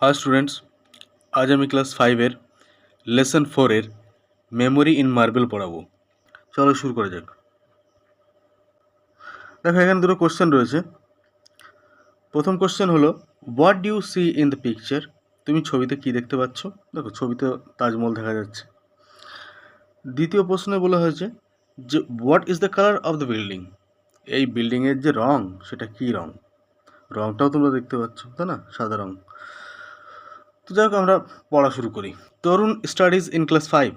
Hi students, आज আমি class 5 এর লেসন 4 এর মেমোরি ইন মার্বেল পড়াবো। চলো শুরু করা যাক। দেখো এখানে দুটো কোশ্চেন রয়েছে। প্রথম কোশ্চেন হলো what do you see in the picture? তুমি ছবিতে কি দেখতে পাচ্ছ? দেখো ছবিতে তাজমহল দেখা যাচ্ছে। দ্বিতীয় প্রশ্নে বলা হয়েছে যে what is the colour of the building? এই বিল্ডিংয়ের যে রং সেটা কী রং? রংটাও তোমরা দেখতে পাচ্ছ, তাই না? সাদা রং। তো যাই হোক আমরা পড়া শুরু করি। Tarun studies in class 5।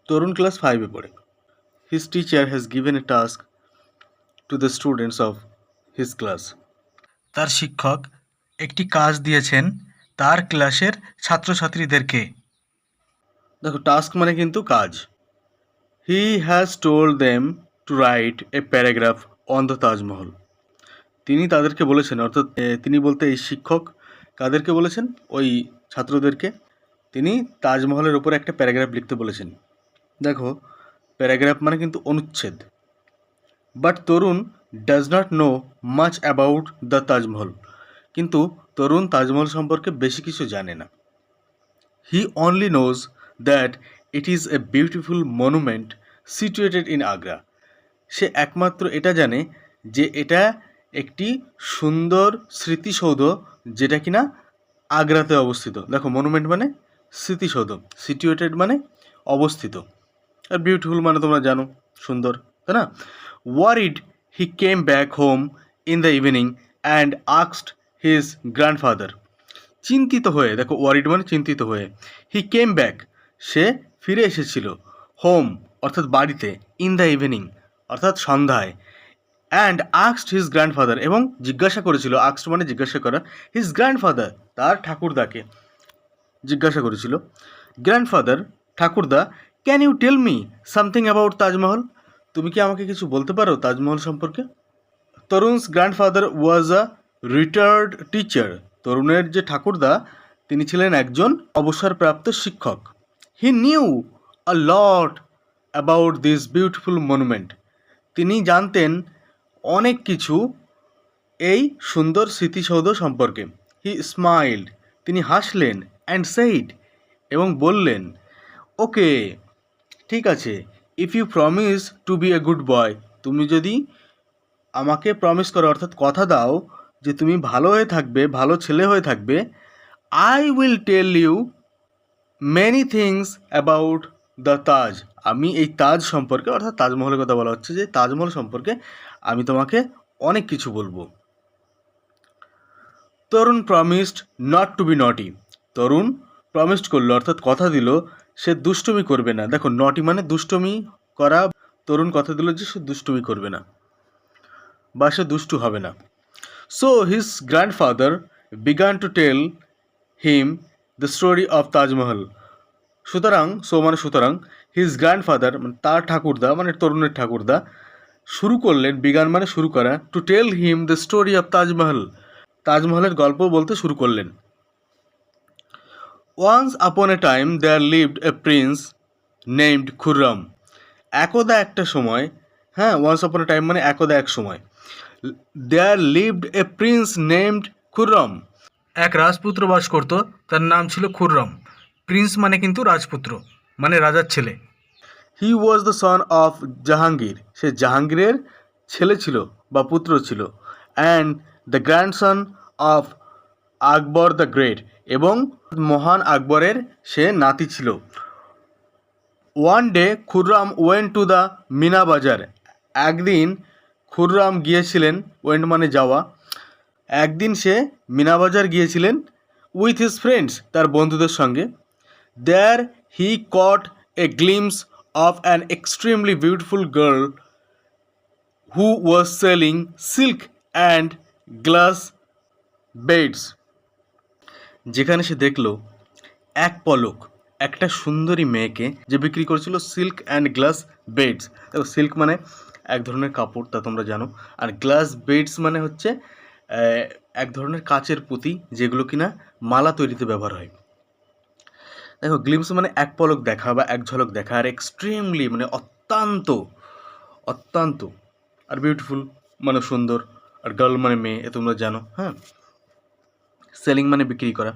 Tarun class 5-এ পড়ে। His teacher has given a task to the students of his class. তার শিক্ষক একটি কাজ দিয়েছেন তার ক্লাসের ছাত্রছাত্রীদেরকে। দেখো টাস্ক মানে কিন্তু কাজ। He has told them to write a paragraph on the Taj Mahal. তিনি তাদেরকে বলেছেন, অর্থাৎ তিনি বলতে এই শিক্ষক কাদেরকে বলেছেন? ওই ছাত্রদেরকে তিনি তাজমহলের উপর একটা প্যারাগ্রাফ লিখতে বলেছেন। দেখো প্যারাগ্রাফ মানে কিন্তু অনুচ্ছেদ। But Tarun does not know much about the Taj Mahal. কিন্তু তরুণ তাজমহল সম্পর্কে বেশি কিছু জানে না। He only knows that it is a beautiful monument situated in Agra. সে একমাত্র এটা জানে যে এটা একটি সুন্দর স্মৃতিসৌধ যেটা কিনা আগ্রাতে অবস্থিত। দেখো মনুমেন্ট মানে স্মৃতিসৌধ, সিচুয়েটেড মানে অবস্থিত, আর বিউটিফুল মানে তোমরা জানো সুন্দর, তাই না? Worried he came back home in the evening and asked his grandfather. চিন্তিত হয়ে, দেখো ওয়ারিড মানে চিন্তিত হয়ে, হি কেম ব্যাক সে ফিরে এসেছিল, হোম অর্থাৎ বাড়িতে, ইন দ্য ইভিনিং অর্থাৎ সন্ধ্যায়, অ্যান্ড আস্কড হিজ গ্র্যান্ডফাদার এবং জিজ্ঞাসা করেছিল, আস্কড মানে জিজ্ঞাসা করা, হিজ গ্র্যান্ডফাদার তার ঠাকুরদাকে জিজ্ঞাসা করেছিল, গ্র্যান্ডফাদার ঠাকুরদা, can you tell me something about Taj Mahal? তুমি কি আমাকে কিছু বলতে পারো তাজমহল সম্পর্কে? Tarun's grandfather was a retired teacher. তরুণের যে ঠাকুরদা তিনি ছিলেন একজন অবসরপ্রাপ্ত শিক্ষক। He knew a lot about this beautiful monument. তিনি জানতেন অনেক কিছু এই সুন্দর স্মৃতিসৌধ সম্পর্কে। হি স্মাইল্ড, তিনি হাসলেন, অ্যান্ড সেইড এবং বললেন, ওকে ঠিক আছে, if you promise to be a good boy, তুমি যদি আমাকে প্রমিস করো অর্থাৎ কথা দাও যে তুমি ভালো হয়ে থাকবে, ভালো ছেলে হয়ে থাকবে, I will tell you many things about the Taj. আমি এই তাজ সম্পর্কে, অর্থাৎ তাজমহলের কথা বলা হচ্ছে, যে তাজমহল সম্পর্কে আমি তোমাকে অনেক কিছু বলবো। তরুণ প্রমিসড নট টু বি নটি। তরুণ প্রমিসড করলো অর্থাৎ কথা দিল সে দুষ্টুমি করবে না। দেখো নটি মানে দুষ্টুমি করা। তরুণ কথা দিল যে সে দুষ্টুমি করবে না বা সে দুষ্টু হবে না। So his grandfather began to tell him the story of Taj Mahal. সুতরাং সুতরাং হিজ গ্র্যান্ডফাদার মানে তার ঠাকুরদা, মানে তরুণের ঠাকুরদা শুরু করলেন, বিগান মানে শুরু করা, to tell him the story of Taj Mahal, তাজমহলের গল্প বলতে শুরু করলেন। Once upon a time there lived a prince named Khurram. একদা একটা সময়, হ্যাঁ ওয়ান্স আপন এ টাইম মানে একদা এক সময়, there lived a prince named Khurram. এক রাজপুত্র বাস করত, তার নাম ছিল খুররম। প্রিন্স মানে কিন্তু রাজপুত্র, মানে রাজার ছেলে। He was the son of Jahangir, সে জাহাঙ্গীরের ছেলে ছিল বা পুত্র ছিল। And the grandson of Akbar the great, এবং মহান আকবরের সে নাতি ছিল। One day Khurram went to the Mina Bazaar. একদিন খুররাম গিয়েছিলেন, ওয়েন্ট মানে যাওয়া, একদিন সে মিনা বাজার গিয়েছিলেন, উইথ হিজ ফ্রেন্ডস তার বন্ধুদের সঙ্গে। There he caught a glimpse of an extremely beautiful girl who was selling silk and glass beads. যেখানে সে দেখলো এক পলক একটা সুন্দরী মেয়েকে যে বিক্রি করেছিল সিল্ক অ্যান্ড গ্লাস বেডস। দেখো সিল্ক মানে এক ধরনের কাপড়, তা তোমরা জানো, আর গ্লাস বেডস মানে হচ্ছে এক ধরনের কাচের পুঁতি যেগুলো কিনা মালা তৈরিতে ব্যবহার হয়। দেখো গ্লিমস মানে এক পলক দেখা বা এক ঝলক দেখা, আর এক্সট্রিমলি মানে অত্যন্ত, অত্যন্ত, আর বিউটিফুল মানে সুন্দর, আর গার্ল মানে মেয়ে, এ তোমরা জানো। হ্যাঁ, সেলিং মানে বিক্রি করা।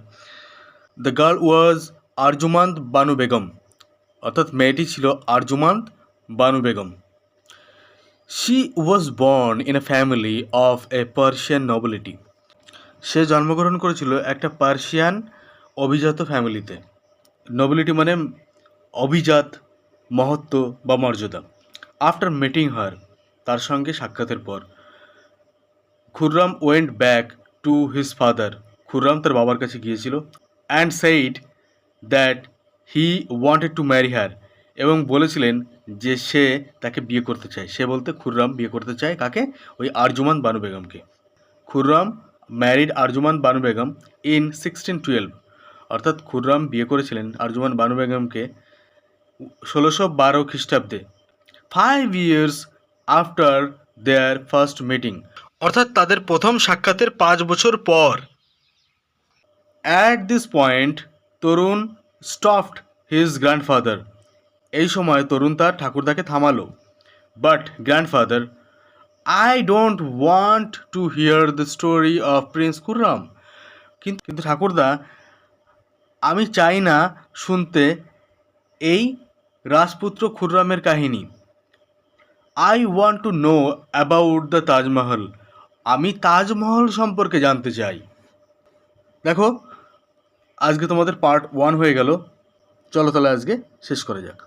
The girl was Arjumand Banu Begum, অর্থাৎ মেয়েটি ছিল Arjumand Banu Begum. She was born in a family of a Persian nobility, সে জন্মগ্রহণ করেছিল একটা পার্সিয়ান অভিজাত ফ্যামিলিতে। নোবেলিটি মানে অভিজাত, মহত্ব বা মর্যাদা। আফটার মিটিং হার, তার সঙ্গে সাক্ষাতের পর, Khurram went back to his father, Khurram তার বাবার কাছে গিয়েছিল। And said that he wanted to marry her, এবং বলেছিলেন যে সে তাকে বিয়ে করতে চায়। সে বলতে খুররাম বিয়ে করতে চায় কাকে? ওই আরজুমান বানু বেগমকে। খুররাম ম্যারিড আরজুমান বানু বেগম ইন 1612, অর্থাৎ খুররাম বিয়ে করেছিলেন আরজুমান বানু বেগমকে 1612 খ্রিস্টাব্দে, 5 years after their first meeting, অর্থাৎ তাদের প্রথম সাক্ষাতের 5 বছর পর। At this point Tarun stopped his grandfather, এই সময় তরুণ তার ঠাকুরদাকে থামালো। But grandfather, I don't want to here the story of Prince Khurram, কিন্তু ঠাকুরদা, আমি চাই না শুনতে এই রাজপুত্র খুররামের কাহিনী। I want to know about the Taj Mahal, আমি তাজমহল সম্পর্কে জানতে চাই। দেখো, আজকে তোমাদের পার্ট 1 হয়ে গেল। চলো তাহলে আজকে শেষ করা যাক।